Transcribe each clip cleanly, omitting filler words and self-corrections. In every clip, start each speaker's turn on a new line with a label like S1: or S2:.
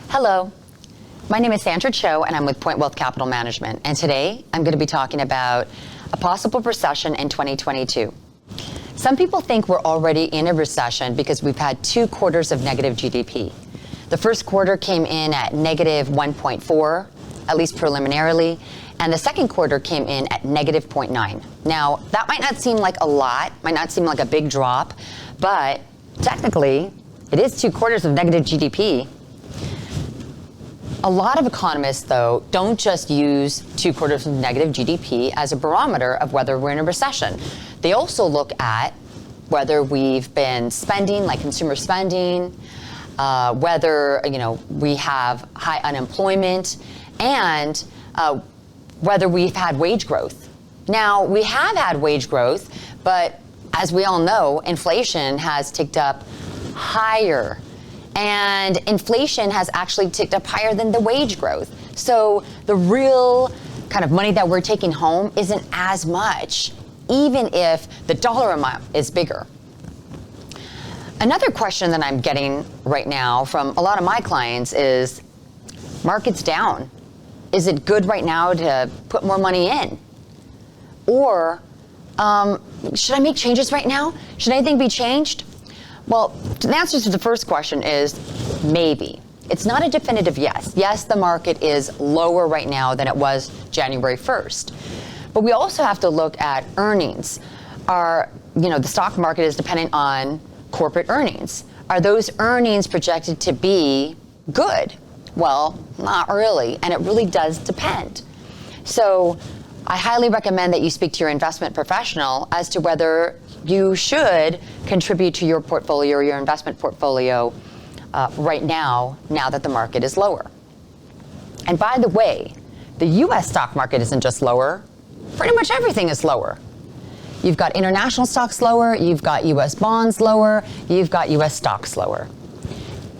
S1: Hello, my name is Sandra Cho and I'm with Pointwealth Capital Management. And today I'm going to be talking about a possible recession in 2022. Some people think we're already in a recession because we've had 2 quarters of negative GDP. The first quarter came in at negative 1.4, at least preliminarily, and the second quarter came in at negative 0.9. Now, that might not seem like a lot, might not seem like a big drop, but technically, it is 2 quarters of negative GDP. A lot of economists, though, don't just use 2 quarters of negative GDP as a barometer of whether we're in a recession. They also look at whether we've been spending, like consumer spending, whether we have high unemployment, and whether we've had wage growth. Now, we have had wage growth, but as we all know, inflation has ticked up higher. And inflation has actually ticked up higher than the wage growth. So the real kind of money that we're taking home isn't as much, even if the dollar amount is bigger. Another question that I'm getting right now from a lot of my clients is, market's down. Is it good right now to put more money in? Or should I make changes right now? Should anything be changed? Well, the answer to the first question is maybe. It's not a definitive yes. Yes, the market is lower right now than it was January 1st. But we also have to look at earnings. The stock market is dependent on corporate earnings. Are those earnings projected to be good? Well, not really, and it really does depend. So I highly recommend that you speak to your investment professional as to whether you should contribute to your portfolio or your investment portfolio right now that the market is lower. And by the way, the U.S. stock market isn't just lower. Pretty much everything is lower. You've got international stocks lower, you've got U.S. bonds lower, you've got U.S. stocks lower.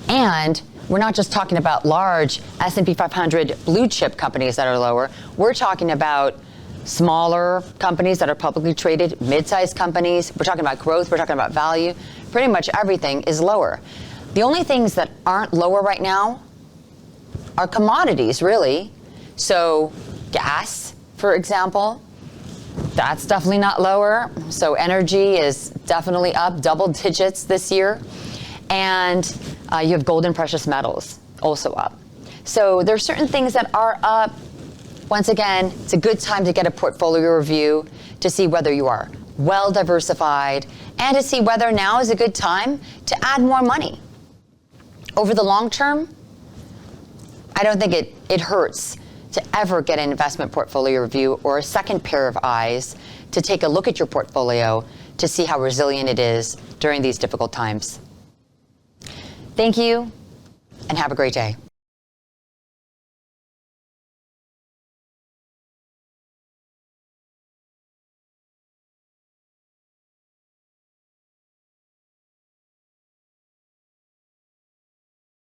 S1: And we're not just talking about large S&P 500 blue chip companies that are lower. We're talking about smaller companies that are publicly traded, mid-sized companies. We're talking about growth. We're talking about value. Pretty much everything is lower. The only things that aren't lower right now are commodities, really. So gas, for example, that's definitely not lower. So energy is definitely up double digits this year. And you have gold and precious metals also up. So there are certain things that are up. Once again, it's a good time to get a portfolio review to see whether you are well diversified and to see whether now is a good time to add more money. Over the long term, I don't think it hurts to ever get an investment portfolio review or a second pair of eyes to take a look at your portfolio to see how resilient it is during these difficult times. Thank you, and have a great day.